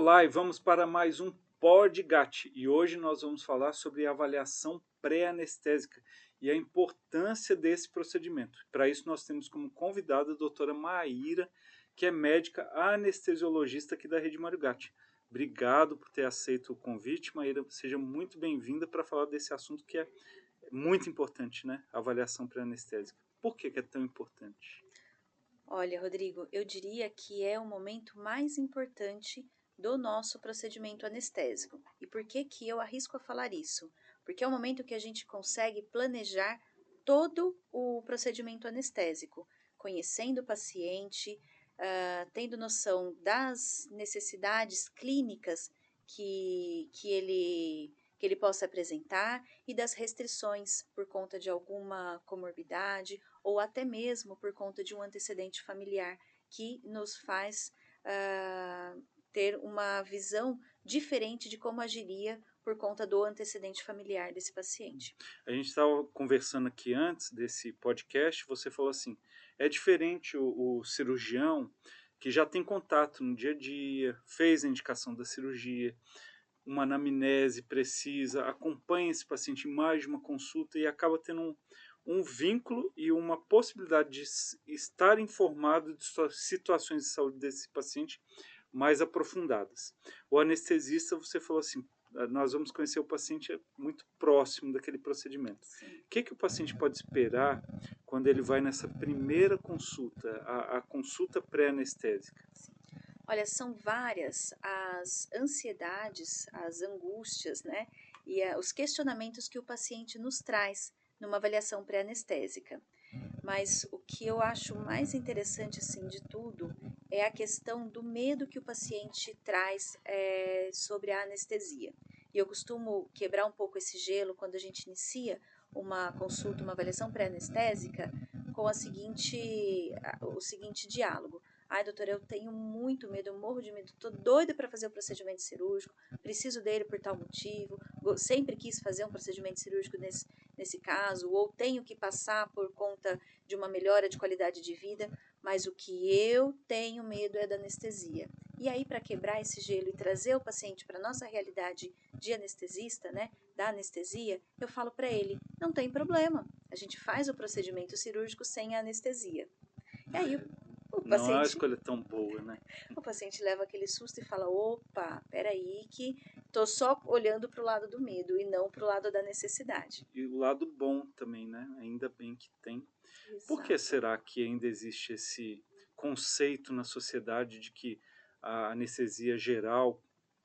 Olá e vamos para mais um Podgat. E hoje nós vamos falar sobre avaliação pré-anestésica e a importância desse procedimento. Para isso nós temos como convidada a doutora Maíra, que é médica anestesiologista aqui da Rede Mário Gatti. Obrigado por ter aceito o convite, Maíra. Seja muito bem-vinda para falar desse assunto que é muito importante, né? A avaliação pré-anestésica. Por que é tão importante? Olha, Rodrigo, eu diria que é o momento mais importante do nosso procedimento anestésico. E por que que eu arrisco a falar isso? Porque é o momento que a gente consegue planejar todo o procedimento anestésico, conhecendo o paciente, tendo noção das necessidades clínicas que ele possa apresentar e das restrições por conta de alguma comorbidade ou até mesmo por conta de um antecedente familiar que nos faz ter uma visão diferente de como agiria por conta do antecedente familiar desse paciente. A gente estava conversando aqui antes desse podcast, você falou assim, é diferente o cirurgião que já tem contato no dia a dia, fez a indicação da cirurgia, uma anamnese precisa, acompanha esse paciente em mais de uma consulta e acaba tendo um vínculo e uma possibilidade de estar informado de situações de saúde desse paciente mais aprofundadas. O anestesista, você falou assim, nós vamos conhecer o paciente muito próximo daquele procedimento. Sim. O que o paciente pode esperar quando ele vai nessa primeira consulta, a consulta pré-anestésica? Sim. Olha, são várias as ansiedades, as angústias, né? E os questionamentos que o paciente nos traz numa avaliação pré-anestésica. Mas o que eu acho mais interessante, assim, de tudo, é a questão do medo que o paciente traz sobre a anestesia. E eu costumo quebrar um pouco esse gelo quando a gente inicia uma consulta, uma avaliação pré-anestésica, com o seguinte diálogo. Ai, doutora, eu tenho muito medo, eu morro de medo, tô doida para fazer o procedimento cirúrgico, preciso dele por tal motivo, sempre quis fazer um procedimento cirúrgico nesse caso, ou tenho que passar por conta de uma melhora de qualidade de vida, mas o que eu tenho medo é da anestesia. E aí, para quebrar esse gelo e trazer o paciente para a nossa realidade de anestesista, né, da anestesia, eu falo para ele: não tem problema, a gente faz o procedimento cirúrgico sem a anestesia. E aí, o Não é uma paciente escolha tão boa, né? o paciente leva aquele susto e fala: opa, peraí, que tô só olhando para o lado do medo e não para o lado da necessidade. E o lado bom também, né? Ainda bem que tem. Por que Exato. será que ainda existe esse conceito na sociedade de que a anestesia geral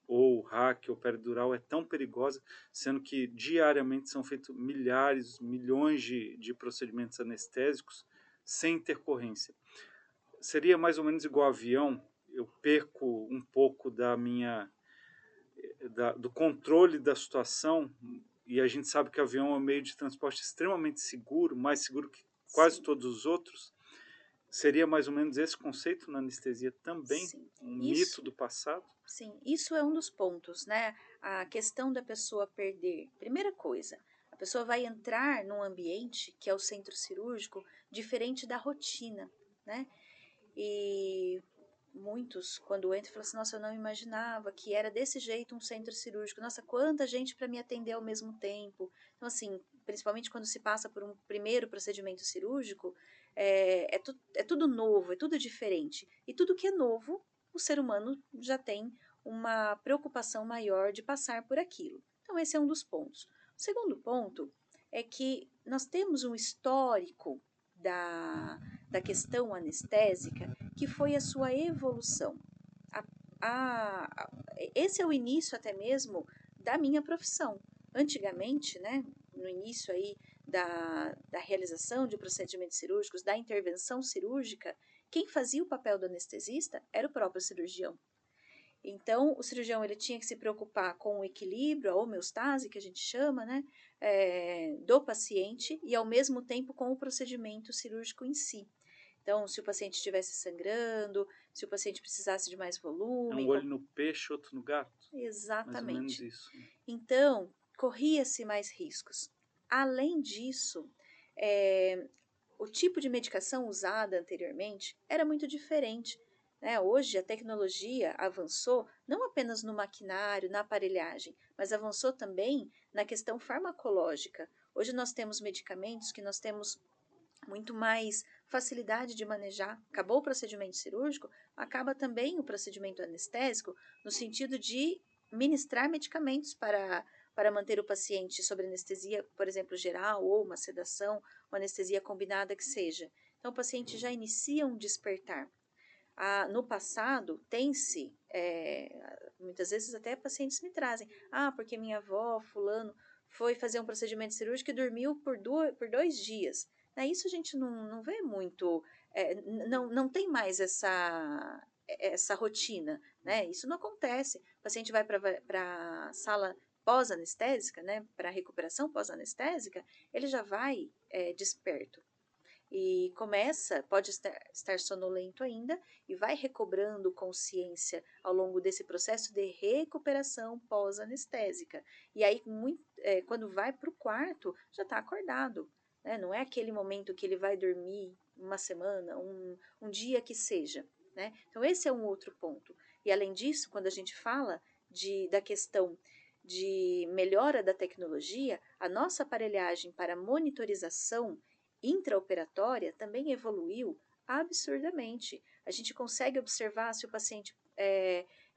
ou hack ou peridural é tão perigosa, sendo que diariamente são feitos milhares, milhões de procedimentos anestésicos sem intercorrência? Seria mais ou menos igual avião, eu perco um pouco do controle da situação, e a gente sabe que o avião é um meio de transporte extremamente seguro, mais seguro que quase Sim, todos os outros. Seria mais ou menos esse conceito na anestesia também, sim. um mito Isso, do passado? sim, isso é um dos pontos, né? A questão da pessoa perder. Primeira coisa, a pessoa vai entrar num ambiente que é o centro cirúrgico diferente da rotina, né? E muitos, quando entram, falam assim: nossa, eu não imaginava que era desse jeito um centro cirúrgico. Nossa, quanta gente para me atender ao mesmo tempo. Então, assim, principalmente quando se passa por um primeiro procedimento cirúrgico, é tudo novo, é tudo diferente. E tudo que é novo, o ser humano já tem uma preocupação maior de passar por aquilo. Então, esse é um dos pontos. O segundo ponto é que nós temos um histórico da questão anestésica que foi a sua evolução. A, esse é o início até mesmo da minha profissão. Antigamente, né, no início aí da realização de procedimentos cirúrgicos, da intervenção cirúrgica, quem fazia o papel do anestesista era o próprio cirurgião. Então, o cirurgião ele tinha que se preocupar com o equilíbrio, a homeostase, que a gente chama, né, do paciente, e ao mesmo tempo com o procedimento cirúrgico em si. Então, se o paciente estivesse sangrando, se o paciente precisasse de mais É um volume, olho no peixe, outro no gato? Mais ou menos exatamente. isso, né? Então, corria-se mais riscos. Além disso, é, o tipo de medicação usada anteriormente era muito diferente. né? Hoje a tecnologia avançou não apenas no maquinário, na aparelhagem, mas avançou também na questão farmacológica. Hoje nós temos medicamentos que nós temos muito mais facilidade de manejar. Acabou o procedimento cirúrgico, acaba também o procedimento anestésico, no sentido de ministrar medicamentos para manter o paciente sob anestesia, por exemplo, geral, ou uma sedação, uma anestesia combinada que seja. Então, o paciente já inicia um despertar. No passado, tem-se, muitas vezes até pacientes me trazem, porque minha avó, fulano, foi fazer um procedimento cirúrgico e dormiu por 2 dias. Isso a gente não vê muito, não tem mais essa rotina, né? Isso não acontece. O paciente vai para a sala pós-anestésica, né, para recuperação pós-anestésica, ele já vai desperto. E pode estar sonolento ainda, e vai recobrando consciência ao longo desse processo de recuperação pós-anestésica. E aí, quando vai para o quarto, já está acordado, né? Não é aquele momento que ele vai dormir uma semana, um dia que seja, né? Então, esse é um outro ponto. E além disso, quando a gente fala da questão de melhora da tecnologia, a nossa aparelhagem para monitorização intraoperatória também evoluiu absurdamente. A gente consegue observar se o paciente,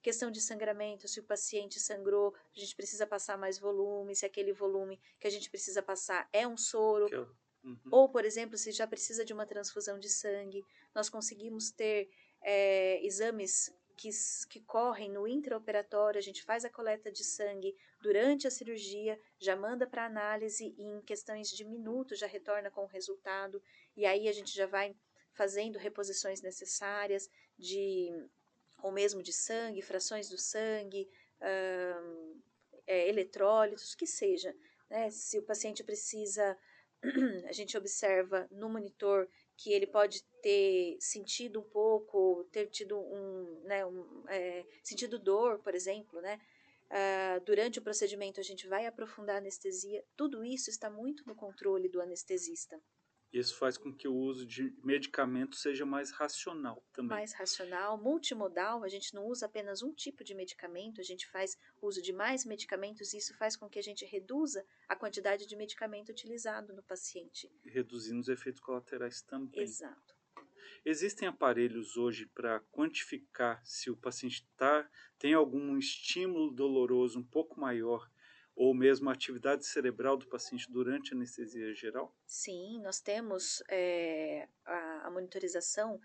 questão de sangramento, se o paciente sangrou, a gente precisa passar mais volume, se aquele volume que a gente precisa passar é um soro, Uhum. ou, por exemplo, se já precisa de uma transfusão de sangue. Nós conseguimos ter exames que correm no intraoperatório, a gente faz a coleta de sangue durante a cirurgia, já manda para análise e em questões de minutos já retorna com o resultado, e aí a gente já vai fazendo reposições necessárias ou mesmo de sangue, frações do sangue, eletrólitos, que seja, né? Se o paciente precisa, a gente observa no monitor que ele pode ter sentido um pouco, ter tido sentido dor, por exemplo, né? Durante o procedimento a gente vai aprofundar a anestesia. Tudo isso está muito no controle do anestesista. Isso faz com que o uso de medicamentos seja mais racional também. Mais racional, multimodal, a gente não usa apenas um tipo de medicamento, a gente faz uso de mais medicamentos e isso faz com que a gente reduza a quantidade de medicamento utilizado no paciente. Reduzindo os efeitos colaterais também. Exato. Existem aparelhos hoje para quantificar se o paciente tem algum estímulo doloroso um pouco maior ou mesmo a atividade cerebral do paciente durante a anestesia geral? Sim, nós temos a monitorização,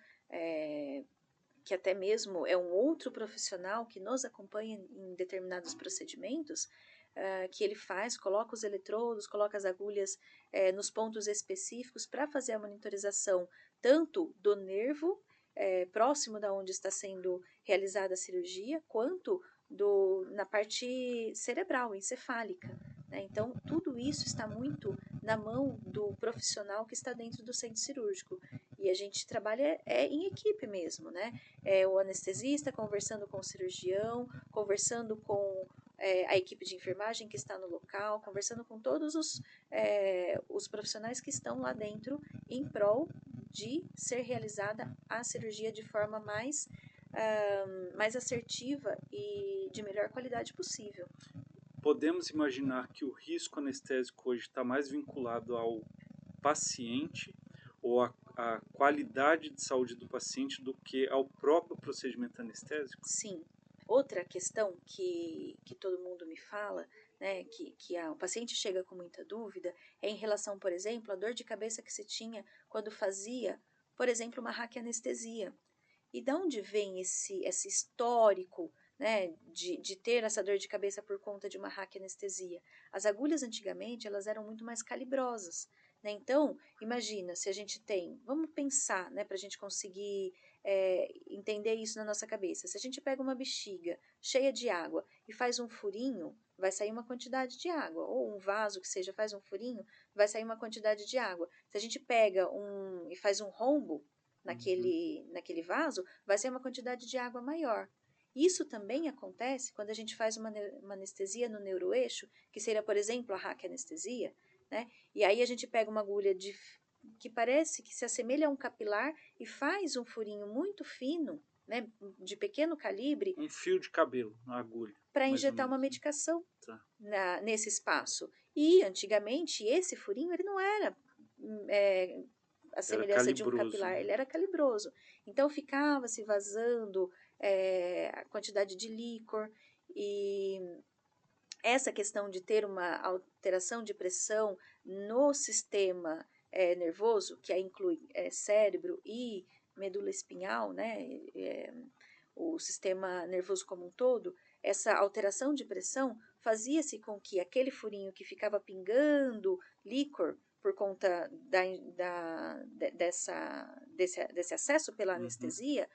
que até mesmo é um outro profissional que nos acompanha em determinados procedimentos, que ele coloca os eletrodos, coloca as agulhas nos pontos específicos para fazer a monitorização tanto do nervo próximo da onde está sendo realizada a cirurgia, quanto na parte cerebral, encefálica, né? Então, tudo isso está muito na mão do profissional que está dentro do centro cirúrgico. E a gente trabalha em equipe mesmo, né? O anestesista conversando com o cirurgião, conversando com a equipe de enfermagem que está no local, conversando com todos os profissionais que estão lá dentro em prol de ser realizada a cirurgia de forma mais assertiva e de melhor qualidade possível. Podemos imaginar que o risco anestésico hoje está mais vinculado ao paciente ou à qualidade de saúde do paciente do que ao próprio procedimento anestésico? Sim. Outra questão que todo mundo me fala, né, que o paciente chega com muita dúvida, é em relação, por exemplo, à dor de cabeça que se tinha quando fazia, por exemplo, uma raquianestesia. E de onde vem esse histórico, né, de ter essa dor de cabeça por conta de uma raquianestesia? As agulhas antigamente elas eram muito mais calibrosas, né? Então, imagina se a gente vamos pensar, né, para a gente conseguir entender isso na nossa cabeça. Se a gente pega uma bexiga cheia de água e faz um furinho, vai sair uma quantidade de água, ou um vaso que seja, faz um furinho, vai sair uma quantidade de água. Se a gente pega e faz um rombo naquele vaso, vai ser uma quantidade de água maior. Isso também acontece quando a gente faz uma anestesia no neuroeixo, que seria, por exemplo, a raquianestesia, né? E aí a gente pega uma agulha que parece que se assemelha a um capilar e faz um furinho muito fino, né, de pequeno calibre, Um fio de cabelo, uma agulha, para mais ou injetar uma menos, né? medicação Tá. nesse espaço. E antigamente esse furinho ele não era a Era semelhança de um calibroso, capilar, né? ele era calibroso. Então ficava se vazando a quantidade de líquor e essa questão de ter uma alteração de pressão no sistema nervoso, que inclui cérebro e medula espinhal, né, o sistema nervoso como um todo, essa alteração de pressão fazia-se com que aquele furinho que ficava pingando líquor por conta desse acesso pela Uhum. anestesia,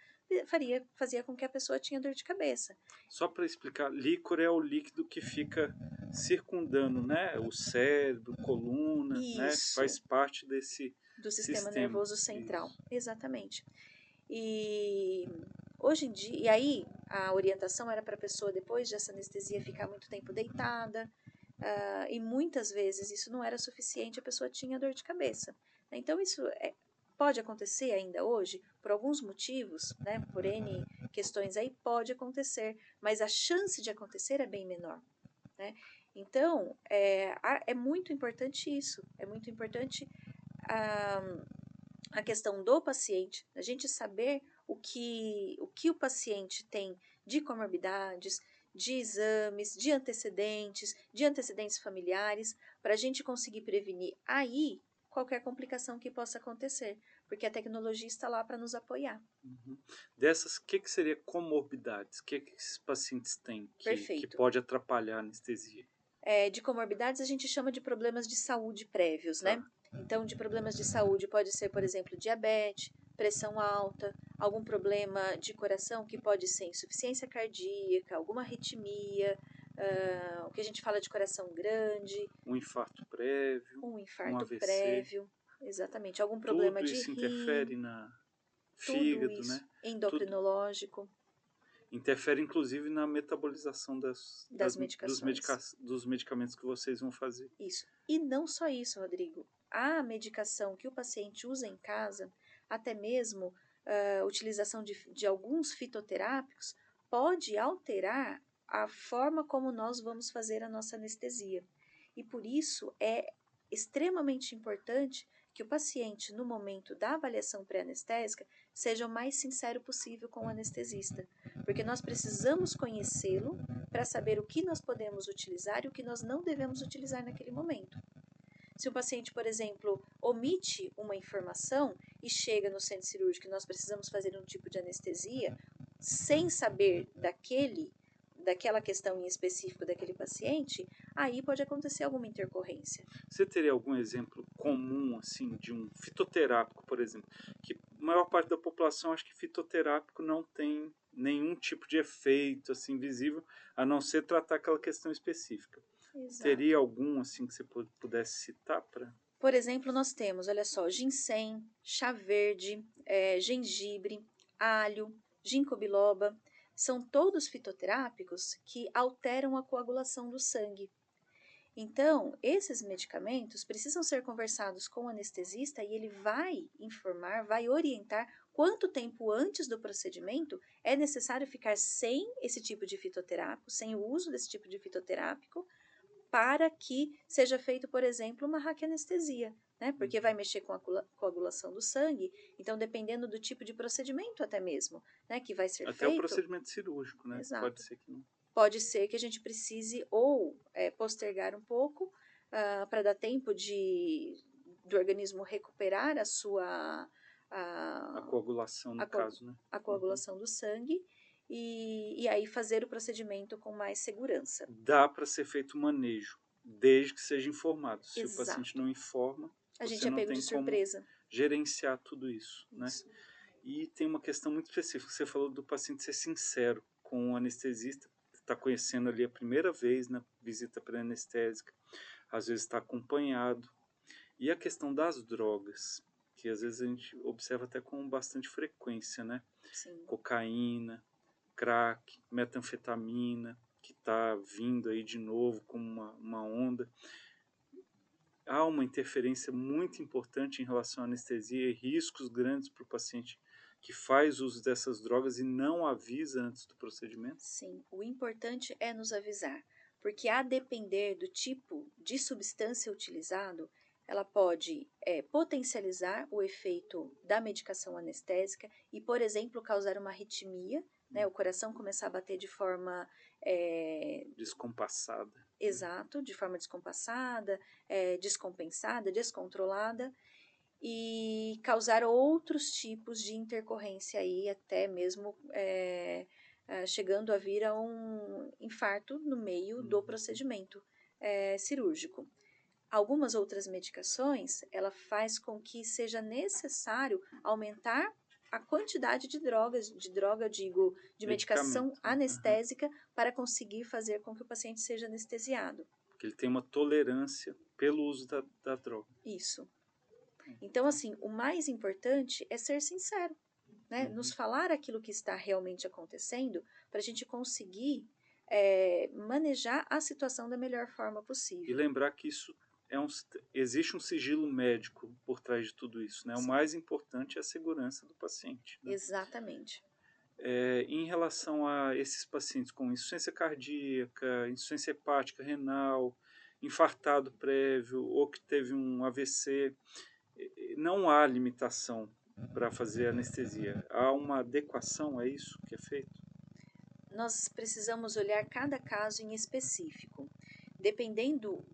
fazia com que a pessoa tinha dor de cabeça. Só para explicar, líquor é o líquido que fica circundando, né? O cérebro, coluna, né? Faz Isso, parte desse do sistema sistema. nervoso central, Isso. exatamente. E hoje em dia, e aí a orientação era para a pessoa, depois dessa anestesia, ficar muito tempo deitada, e muitas vezes isso não era suficiente, a pessoa tinha dor de cabeça. Então, isso pode acontecer ainda hoje, por alguns motivos, né, por N questões aí, pode acontecer, mas a chance de acontecer é bem menor. Né? Então, é muito importante isso, é muito importante a, a questão do paciente, a gente saber o que o paciente tem de comorbidades, de exames, de antecedentes familiares, para a gente conseguir prevenir aí qualquer complicação que possa acontecer, porque a tecnologia está lá para nos apoiar. Uhum. Dessas, o que, que seria comorbidades? O que esses pacientes têm que Perfeito. pode atrapalhar a anestesia? De comorbidades a gente chama de problemas de saúde prévios, Tá. né? Então, de problemas de saúde pode ser, por exemplo, diabetes, pressão alta, algum problema de coração que pode ser insuficiência cardíaca, alguma arritmia, o que a gente fala de coração grande, Um infarto prévio, um um infarto AVC, prévio, exatamente, algum problema tudo de isso rim, interfere na tudo fígado, isso, né? Tudo endocrinológico, interfere inclusive na metabolização das medicações. dos medicamentos que vocês vão fazer. Isso. E não só isso, Rodrigo. A medicação que o paciente usa em casa, até mesmo a utilização de alguns fitoterápicos, pode alterar a forma como nós vamos fazer a nossa anestesia. E por isso é extremamente importante que o paciente, no momento da avaliação pré-anestésica, seja o mais sincero possível com o anestesista, porque nós precisamos conhecê-lo para saber o que nós podemos utilizar e o que nós não devemos utilizar naquele momento. Se o paciente, por exemplo, omite uma informação e chega no centro cirúrgico e nós precisamos fazer um tipo de anestesia, sem saber daquela questão em específico daquele paciente, aí pode acontecer alguma intercorrência. Você teria algum exemplo comum, assim, de um fitoterápico, por exemplo? Que a maior parte da população acha que fitoterápico não tem nenhum tipo de efeito, assim, visível, a não ser tratar aquela questão específica. Exato. Teria algum, assim, que você pudesse citar para... Por exemplo, nós temos, olha só, ginseng, chá verde, gengibre, alho, ginkgo biloba. São todos fitoterápicos que alteram a coagulação do sangue. Então, esses medicamentos precisam ser conversados com o anestesista e ele vai informar, vai orientar quanto tempo antes do procedimento é necessário ficar sem esse tipo de fitoterápico, sem o uso desse tipo de fitoterápico, para que seja feito, por exemplo, uma raquianestesia, né? Porque vai mexer com a coagulação do sangue, então dependendo do tipo de procedimento até mesmo, né, que vai ser Até o feito, procedimento cirúrgico, né? Pode exato. ser que não. Pode ser que a gente precise ou postergar um pouco para dar tempo do organismo recuperar A a, coagulação, a, no coag- caso, né? a Uhum. coagulação do sangue e aí fazer o procedimento com mais segurança. Dá para ser feito o manejo, desde que seja informado. Se o paciente Exato. não informa, A você gente é não pego de tem como surpresa. gerenciar tudo isso, né? Isso. E tem uma questão muito específica. Você falou do paciente ser sincero com o anestesista, que está conhecendo ali a primeira vez na visita pré-anestésica, às vezes está acompanhado. E a questão das drogas, que às vezes a gente observa até com bastante frequência, né? Sim. Cocaína, crack, metanfetamina, que está vindo aí de novo como uma onda. Há uma interferência muito importante em relação à anestesia e riscos grandes para o paciente que faz uso dessas drogas e não avisa antes do procedimento? Sim, o importante é nos avisar, porque a depender do tipo de substância utilizado, ela pode potencializar o efeito da medicação anestésica e, por exemplo, causar uma arritmia, né, o coração começar a bater de forma Descompassada. exato, de forma descompassada, descompensada, descontrolada, e causar outros tipos de intercorrência aí, até mesmo chegando a vir a um infarto no meio do procedimento cirúrgico. Algumas outras medicações, ela faz com que seja necessário aumentar a quantidade de drogas, de medicação Medicamento, né? Aham. anestésica para conseguir fazer com que o paciente seja anestesiado. Porque ele tem uma tolerância pelo uso da droga. Isso. Então, assim, o mais importante é ser sincero, né? Nos Uhum. falar aquilo que está realmente acontecendo para a gente conseguir manejar a situação da melhor forma E possível. lembrar que isso existe um sigilo médico por trás de tudo isso, né? O Sim, mais importante é a segurança do paciente, né? exatamente. Em relação a esses pacientes com insuficiência cardíaca, insuficiência hepática, renal, infartado prévio ou que teve um AVC, não há limitação para fazer anestesia. Há uma adequação a isso que é feito? Nós precisamos olhar cada caso em específico. Dependendo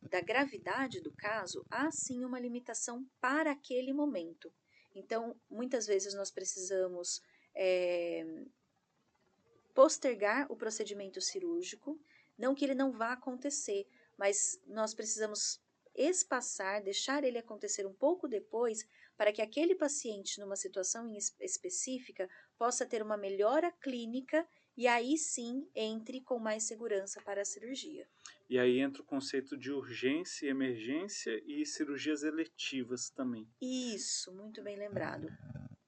da gravidade do caso, há sim uma limitação para aquele momento. Então, muitas vezes nós precisamos postergar o procedimento cirúrgico, não que ele não vá acontecer, mas nós precisamos espaçar, deixar ele acontecer um pouco depois, para que aquele paciente, numa situação específica, possa ter uma melhora clínica e aí sim entre com mais segurança para a cirurgia. E aí entra o conceito de urgência e emergência e cirurgias eletivas também. Isso, muito bem lembrado.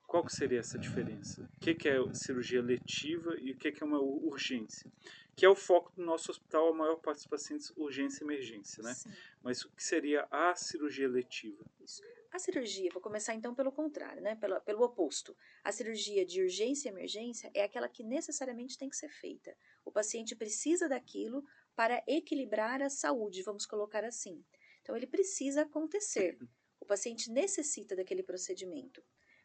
Qual que seria essa diferença? O que é cirurgia eletiva e o que é uma urgência? Que é o foco do nosso hospital, a maior parte dos pacientes, urgência e emergência, né? Sim. Mas o que seria a cirurgia eletiva? Isso. A cirurgia, vou começar então pelo contrário, né? Pelo oposto. A cirurgia de urgência e emergência é aquela que necessariamente tem que ser feita. O paciente precisa daquilo para equilibrar a saúde, vamos colocar assim. Então, ele precisa acontecer. O paciente necessita daquele procedimento.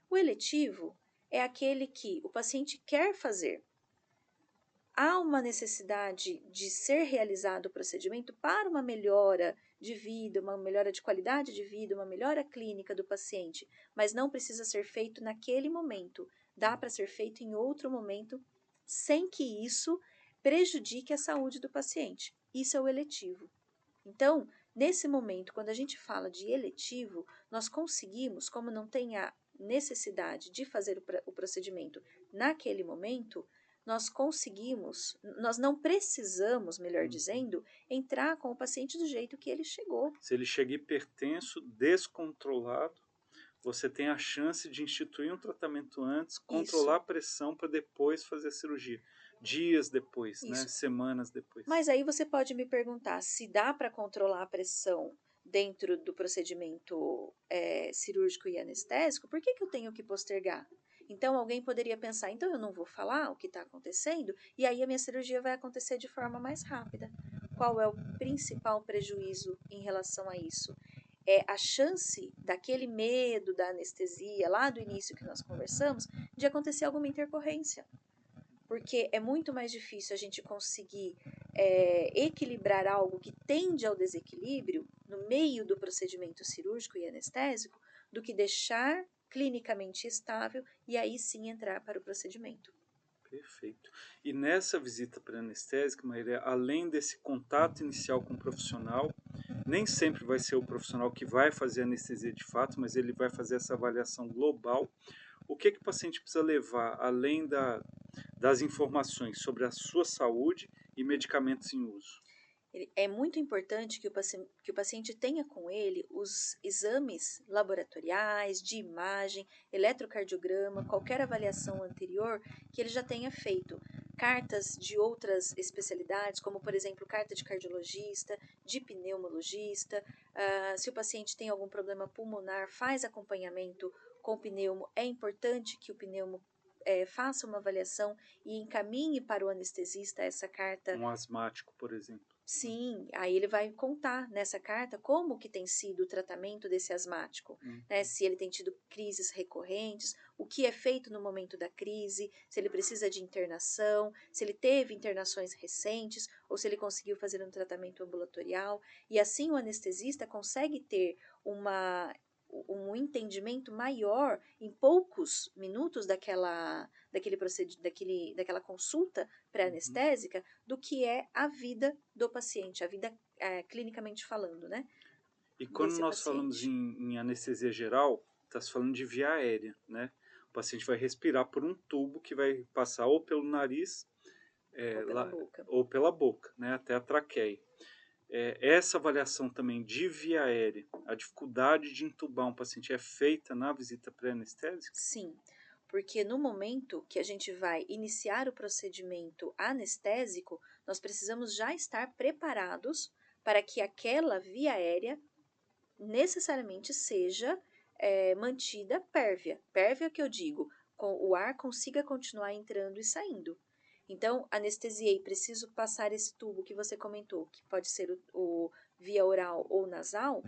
O eletivo é aquele que o paciente quer fazer. Há uma necessidade de ser realizado o procedimento para uma melhora de vida, uma melhora de qualidade de vida, uma melhora clínica do paciente, mas não precisa ser feito naquele momento. Dá para ser feito em outro momento, sem que isso prejudique a saúde do paciente. Isso é o eletivo. Então, nesse momento, quando a gente fala de eletivo, nós conseguimos, como não tem a necessidade de fazer o procedimento naquele momento, nós não precisamos, melhor dizendo, entrar com o paciente do jeito que ele chegou. Se ele chega hipertenso, descontrolado, você tem a chance de instituir um tratamento antes, controlar Isso, a pressão para depois fazer a cirurgia. Dias depois, né? isso. Semanas depois. Mas aí você pode me perguntar se dá para controlar a pressão dentro do procedimento cirúrgico e anestésico, por que eu tenho que postergar? Então alguém poderia pensar, então eu não vou falar o que está acontecendo e aí a minha cirurgia vai acontecer de forma mais rápida. Qual é o principal prejuízo em relação a isso? É a chance daquele medo da anestesia, lá do início que nós conversamos, de acontecer alguma intercorrência. Porque é muito mais difícil a gente conseguir equilibrar algo que tende ao desequilíbrio no meio do procedimento cirúrgico e anestésico do que deixar clinicamente estável e aí sim entrar para o procedimento. Perfeito. E nessa visita pré-anestésica, Maíra, além desse contato inicial com o profissional, nem sempre vai ser o profissional que vai fazer a anestesia de fato, mas ele vai fazer essa avaliação global. O que o paciente precisa levar, além das informações sobre a sua saúde e medicamentos em uso? É muito importante que o paciente tenha com ele os exames laboratoriais, de imagem, eletrocardiograma, qualquer avaliação anterior que ele já tenha feito. Cartas de outras especialidades, como por exemplo carta de cardiologista, de pneumologista. Se o paciente tem algum problema pulmonar, faz acompanhamento com o pneumo, é importante que o pneumo faça uma avaliação e encaminhe para o anestesista essa carta. Um asmático, por exemplo. Sim, aí ele vai contar nessa carta como que tem sido o tratamento desse asmático, né? Se ele tem tido crises recorrentes, o que é feito no momento da crise, se ele precisa de internação, se ele teve internações recentes ou se ele conseguiu fazer um tratamento ambulatorial. E assim o anestesista consegue ter um entendimento maior em poucos minutos daquela consulta pré-anestésica do que é a vida do paciente, a vida clinicamente falando, né? E quando Desse nós falamos paciente. em anestesia geral, está se falando de via aérea, né? O paciente vai respirar por um tubo que vai passar ou pelo nariz Ou pela boca. ou pela boca, né? Até a traqueia. Essa avaliação também de via aérea, a dificuldade de entubar um paciente é feita na visita pré-anestésica? Sim, porque no momento que a gente vai iniciar o procedimento anestésico, nós precisamos já estar preparados para que aquela via aérea necessariamente seja mantida pérvia. Pérvia que eu digo, o ar consiga continuar entrando e saindo. Então, anestesiei, preciso passar esse tubo que você comentou, que pode ser o via oral ou nasal,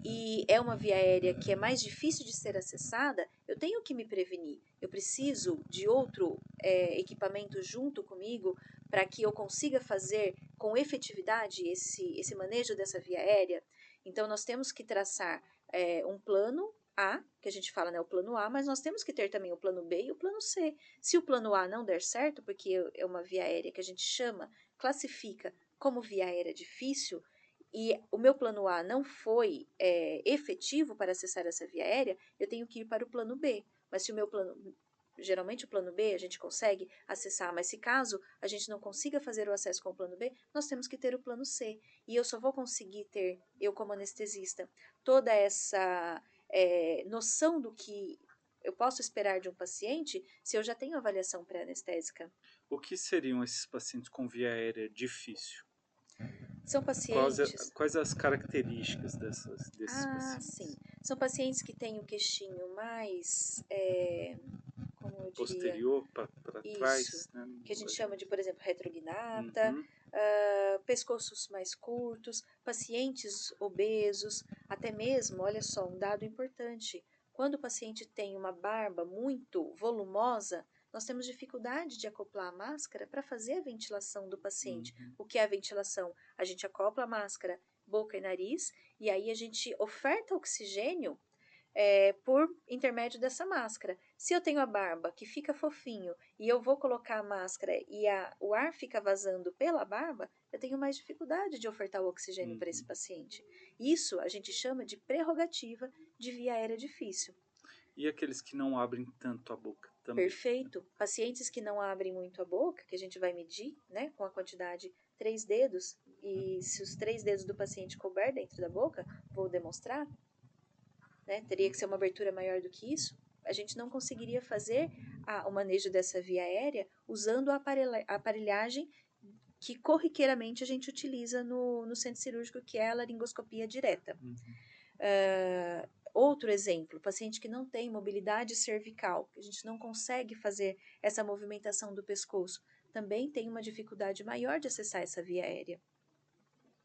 e é uma via aérea que é mais difícil de ser acessada, eu tenho que me prevenir. Eu preciso de outro equipamento junto comigo para que eu consiga fazer com efetividade esse manejo dessa via aérea. Então, nós temos que traçar um plano A, que a gente fala, né, o plano A, mas nós temos que ter também o plano B e o plano C. Se o plano A não der certo, porque é uma via aérea que a gente classifica como via aérea difícil, e o meu plano A não foi efetivo para acessar essa via aérea, eu tenho que ir para o plano B. Mas se o meu plano, geralmente o plano B a gente consegue acessar, mas se caso a gente não consiga fazer o acesso com o plano B, nós temos que ter o plano C. E eu só vou conseguir ter, eu como anestesista, toda essa noção do que eu posso esperar de um paciente se eu já tenho avaliação pré-anestésica. O que seriam esses pacientes com via aérea difícil? São pacientes. Quais as características desses Ah, sim. pacientes? São pacientes que têm o queixinho mais, como eu diria, Posterior para isso, trás, né? que a gente chama de, por exemplo, retrognata, Uhum. pescoços mais curtos, pacientes obesos, até mesmo, olha só, um dado importante. Quando o paciente tem uma barba muito volumosa, nós temos dificuldade de acoplar a máscara para fazer a ventilação do paciente. Uhum. O que é a ventilação? A gente acopla a máscara boca e nariz e aí a gente oferta oxigênio por intermédio dessa máscara. Se eu tenho a barba que fica fofinho e eu vou colocar a máscara e o ar fica vazando pela barba, eu tenho mais dificuldade de ofertar o oxigênio para esse Uhum. paciente. Isso a gente chama de prerrogativa de via aérea difícil. E aqueles que não abrem tanto a boca também? Perfeito. Pacientes que não abrem muito a boca, que a gente vai medir, né, com a quantidade 3 dedos, e se os 3 dedos do paciente couber dentro da boca, vou demonstrar, né, teria que ser uma abertura maior do que isso, a gente não conseguiria fazer o manejo dessa via aérea usando a aparelhagem que corriqueiramente a gente utiliza no centro cirúrgico, que é a laringoscopia direta. Uhum. Outro exemplo, paciente que não tem mobilidade cervical, que a gente não consegue fazer essa movimentação do pescoço, também tem uma dificuldade maior de acessar essa via aérea.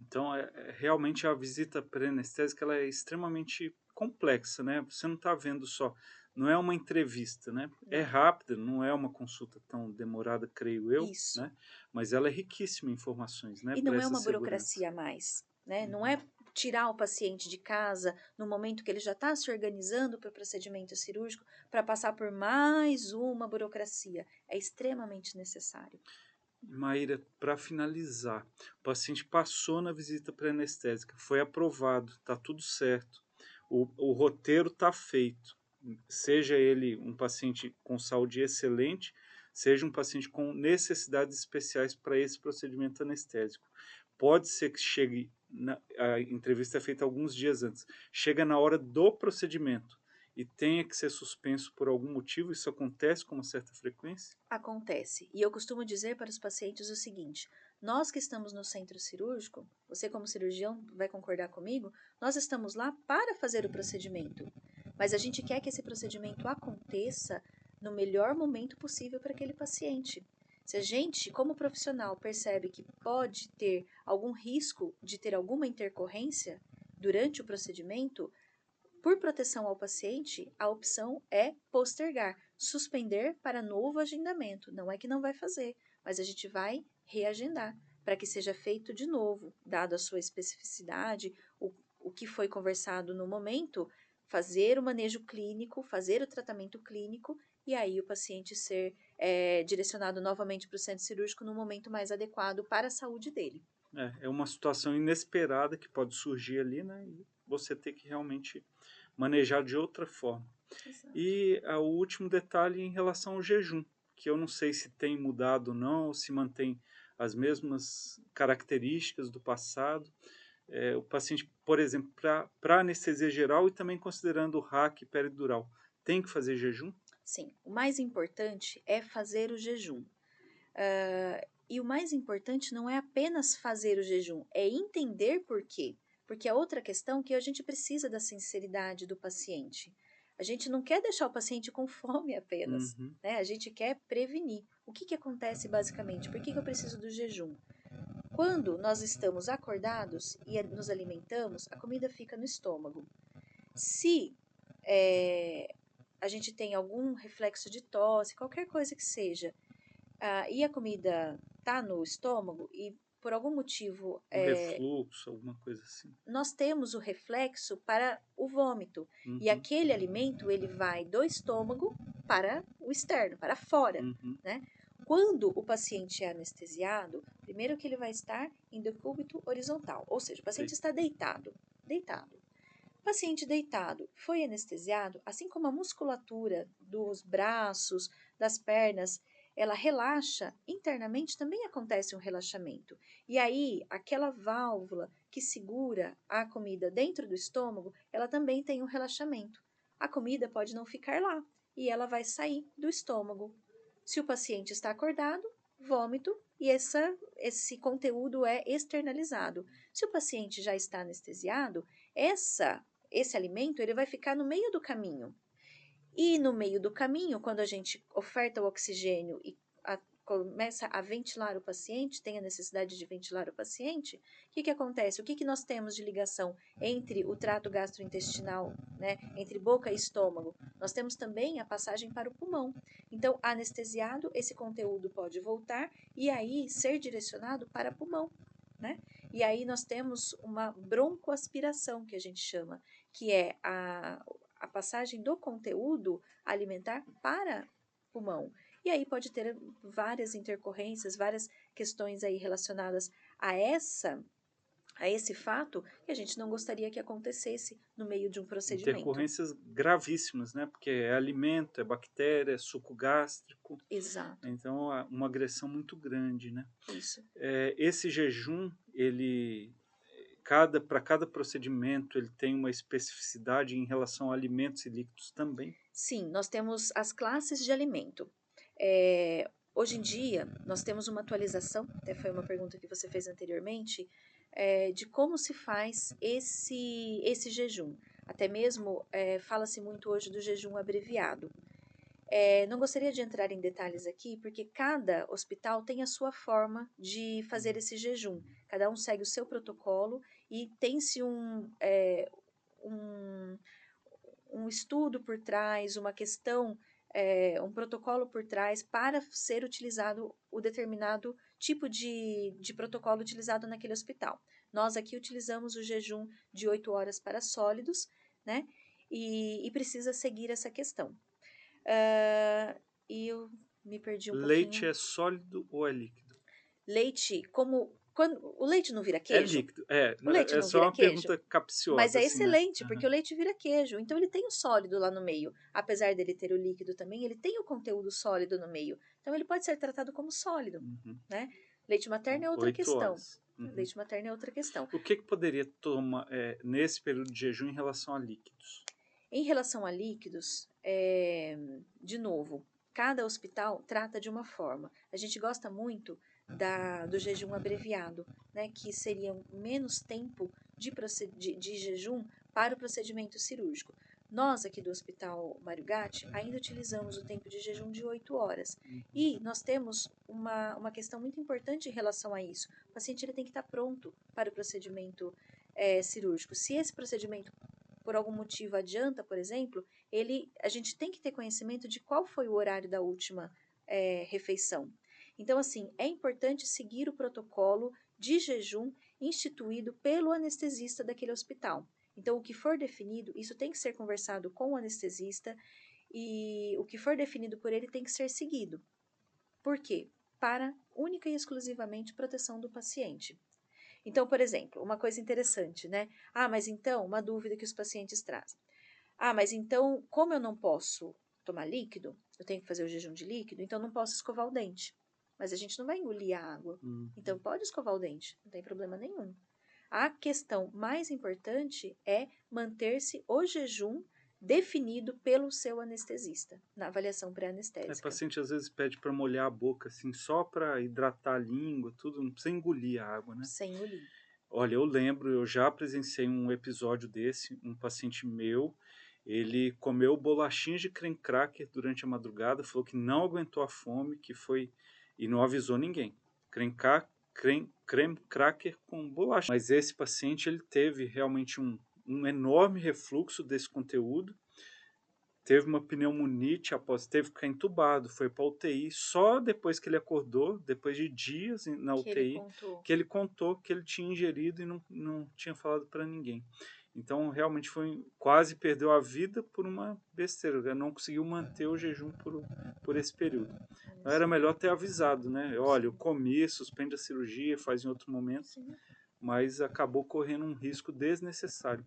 Então, realmente a visita pré-anestésica ela é extremamente complexa, né? Você não está vendo só, não é uma entrevista, né? É Não, rápida, não é uma consulta tão demorada, creio eu, isso. né? Mas ela é riquíssima em informações, né? E Para não é essa uma segurança. burocracia a mais, né? Não Uhum. é tirar o paciente de casa no momento que ele já está se organizando para o procedimento cirúrgico para passar por mais uma burocracia. É extremamente necessário. Maíra, para finalizar, o paciente passou na visita pré-anestésica, foi aprovado, está tudo certo, o roteiro está feito, seja ele um paciente com saúde excelente, seja um paciente com necessidades especiais para esse procedimento anestésico. Pode ser que chegue, a entrevista é feita alguns dias antes, chega na hora do procedimento e tenha que ser suspenso por algum motivo, isso acontece com uma certa frequência? Acontece. E eu costumo dizer para os pacientes o seguinte: nós que estamos no centro cirúrgico, você como cirurgião vai concordar comigo, nós estamos lá para fazer o procedimento. mas a gente quer que esse procedimento aconteça no melhor momento possível para aquele paciente. Se a gente, como profissional, percebe que pode ter algum risco de ter alguma intercorrência durante o procedimento, por proteção ao paciente, a opção é postergar, suspender para novo agendamento. Não é que não vai fazer, mas a gente vai reagendar para que seja feito de novo, dado a sua especificidade, o que foi conversado no momento, fazer o manejo clínico, fazer o tratamento clínico e aí o paciente ser direcionado novamente para o centro cirúrgico no momento mais adequado para a saúde dele. É uma situação inesperada que pode surgir ali, né? E você ter que realmente manejar de outra forma. Exato. E o último detalhe em relação ao jejum, que eu não sei se tem mudado ou não, ou se mantém as mesmas características do passado. O paciente, por exemplo, para anestesia geral e também considerando o RAC peridural, tem que fazer jejum? Sim, o mais importante é fazer o jejum. E o mais importante não é apenas fazer o jejum, é entender por quê. Porque a outra questão é que a gente precisa da sinceridade do paciente. A gente não quer deixar o paciente com fome apenas, Uhum. né? A gente quer prevenir. O que acontece basicamente? Por que eu preciso do jejum? Quando nós estamos acordados e nos alimentamos, a comida fica no estômago. Se a gente tem algum reflexo de tosse, qualquer coisa que seja, e a comida está no estômago e por algum motivo Um refluxo, alguma coisa assim. nós temos o reflexo para o vômito e Uhum. aquele alimento ele vai do estômago para o externo, para fora, Uhum. né? Quando o paciente é anestesiado, primeiro que ele vai estar em decúbito horizontal, ou seja, o paciente está deitado. O paciente deitado foi anestesiado, assim como a musculatura dos braços, das pernas, ela relaxa, internamente também acontece um relaxamento. E aí, aquela válvula que segura a comida dentro do estômago, ela também tem um relaxamento. A comida pode não ficar lá e ela vai sair do estômago. Se o paciente está acordado, vômito e esse conteúdo é externalizado. Se o paciente já está anestesiado, esse alimento ele vai ficar no meio do caminho. E no meio do caminho, quando a gente oferta o oxigênio e começa a ventilar o paciente, tem a necessidade de ventilar o paciente, o que acontece? O que nós temos de ligação entre o trato gastrointestinal, né, entre boca e estômago? Nós temos também a passagem para o pulmão. Então, anestesiado, esse conteúdo pode voltar e aí ser direcionado para pulmão, né? E aí nós temos uma broncoaspiração, que a gente chama, que é a passagem do conteúdo alimentar para pulmão. E aí pode ter várias intercorrências, várias questões aí relacionadas a esse fato que a gente não gostaria que acontecesse no meio de um procedimento. Intercorrências gravíssimas, né? Porque é alimento, é bactéria, é suco gástrico. Exato, Então, uma agressão muito grande, né? isso. Esse jejum, para cada procedimento, ele tem uma especificidade em relação a alimentos e líquidos também. Sim, nós temos as classes de alimento. Hoje em dia, nós temos uma atualização, até foi uma pergunta que você fez anteriormente, de como se faz esse jejum. Até mesmo fala-se muito hoje do jejum abreviado. Não gostaria de entrar em detalhes aqui, porque cada hospital tem a sua forma de fazer esse jejum. Cada um segue o seu protocolo e tem-se um, um estudo por trás, uma questão, um protocolo por trás para ser utilizado o determinado tipo de protocolo utilizado naquele hospital. Nós aqui utilizamos o jejum de 8 horas para sólidos, né? E precisa seguir essa questão. E eu me perdi um Leite pouquinho. é sólido ou é líquido? Leite, quando o leite não vira É queijo? líquido. O leite É não só vira uma queijo? pergunta Mas capciosa, é assim, né? excelente, porque Aham. o leite vira queijo. Então ele tem o sólido lá no meio. Apesar dele ter o líquido também, ele tem o conteúdo sólido no meio. Então ele pode ser tratado como sólido, Uhum. né? Leite materno Então, é outra 8 questão. horas. Uhum. Leite materno é outra questão. O que poderia tomar nesse período de jejum em relação a líquidos? Em relação a líquidos, de novo, cada hospital trata de uma forma. A gente gosta muito do jejum abreviado, né, que seria menos tempo de jejum para o procedimento cirúrgico. Nós aqui do Hospital Mário Gatti ainda utilizamos o tempo de jejum de 8 horas. E nós temos uma questão muito importante em relação a isso. O paciente ele tem que estar pronto para o procedimento cirúrgico. Se esse procedimento, por algum motivo, adianta, por exemplo, a gente tem que ter conhecimento de qual foi o horário da última refeição. Então, assim, é importante seguir o protocolo de jejum instituído pelo anestesista daquele hospital. Então, o que for definido, isso tem que ser conversado com o anestesista e o que for definido por ele tem que ser seguido. Por quê? Para única e exclusivamente proteção do paciente. Então, por exemplo, uma coisa interessante, né? Mas então, uma dúvida que os pacientes trazem. Mas então, como eu não posso tomar líquido, eu tenho que fazer o jejum de líquido, então não posso escovar o dente. Mas a gente não vai engolir a água. Então, pode escovar o dente, não tem problema nenhum. A questão mais importante é manter-se o jejum definido pelo seu anestesista, na avaliação O pré-anestésica. paciente às vezes pede para molhar a boca, assim, só para hidratar a língua, tudo, não precisa engolir a água, né? Sem engolir. Olha, eu lembro, eu já presenciei um episódio desse, um paciente meu, ele comeu bolachinhas de creme cracker durante a madrugada, falou que não aguentou a fome, que foi, e não avisou ninguém. Creme cracker com bolacha. Mas esse paciente, ele teve realmente um enorme refluxo desse conteúdo, teve uma pneumonite após, teve que ficar entubado, foi para UTI, só depois que ele acordou, depois de dias na Que ele UTI, contou. que ele contou que ele tinha ingerido e não tinha falado para ninguém. Então, realmente quase perdeu a vida por uma besteira, ele não conseguiu manter o jejum por esse período. Então, era melhor ter avisado, né? Olha, eu comi, suspende a cirurgia, faz em outro momento, Sim. mas acabou correndo um risco desnecessário.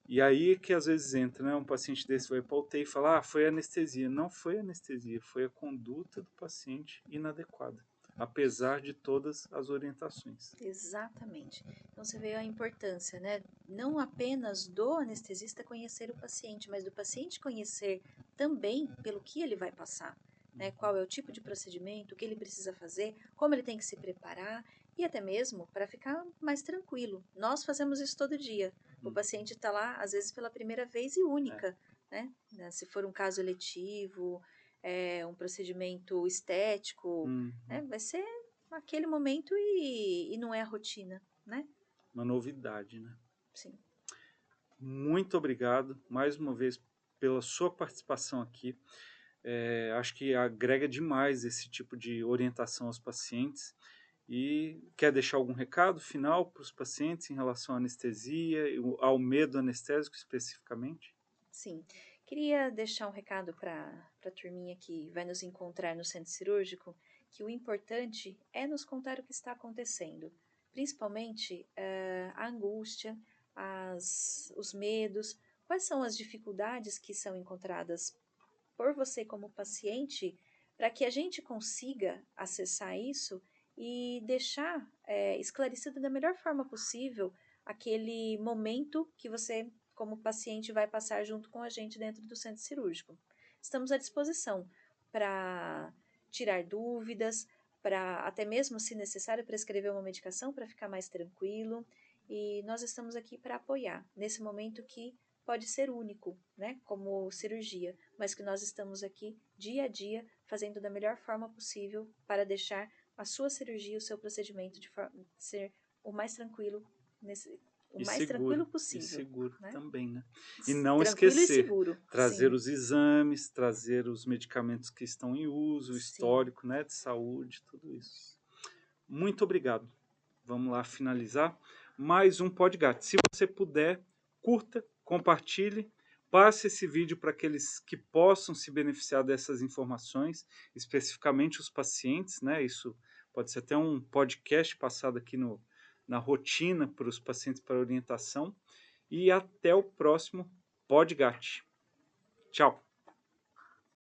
E aí que às vezes entra, né? Um paciente desse vai para a UTI e fala, foi anestesia. Não foi anestesia, foi a conduta do paciente inadequada, apesar de todas as orientações. Exatamente. Então você vê a importância, né? Não apenas do anestesista conhecer o paciente, mas do paciente conhecer também pelo que ele vai passar, né? Qual é o tipo de procedimento, o que ele precisa fazer, como ele tem que se preparar e até mesmo para ficar mais tranquilo. Nós fazemos isso todo dia. O paciente está lá, às vezes, pela primeira vez e única, né? Se for um caso eletivo, um procedimento estético, né? Vai ser aquele momento e não é a rotina, né? Uma novidade, né? Sim. Muito obrigado mais uma vez pela sua participação aqui. Acho que agrega demais esse tipo de orientação aos pacientes. E quer deixar algum recado final para os pacientes em relação à anestesia, ao medo anestésico especificamente? Sim. Queria deixar um recado para a turminha que vai nos encontrar no centro cirúrgico, que o importante é nos contar o que está acontecendo, principalmente a angústia, os medos, quais são as dificuldades que são encontradas por você como paciente, para que a gente consiga acessar isso e deixar esclarecido da melhor forma possível aquele momento que você, como paciente, vai passar junto com a gente dentro do centro cirúrgico. Estamos à disposição para tirar dúvidas, para até mesmo, se necessário, prescrever uma medicação para ficar mais tranquilo. E nós estamos aqui para apoiar nesse momento que pode ser único, né, como cirurgia, mas que nós estamos aqui dia a dia fazendo da melhor forma possível para deixar a sua cirurgia, o seu procedimento de ser o mais tranquilo o mais tranquilo E possível, seguro né? também, né? E não Tranquilo e esquecer, seguro, trazer sim. os exames, trazer os medicamentos que estão em uso, o Sim. histórico, né, de saúde, tudo isso. Muito obrigado. Vamos lá finalizar mais um Podgat. Se você puder, curta, compartilhe, passe esse vídeo para aqueles que possam se beneficiar dessas informações, especificamente os pacientes, né? Isso pode ser até um podcast passado aqui na rotina para os pacientes para orientação. E até o próximo Podgat. Tchau.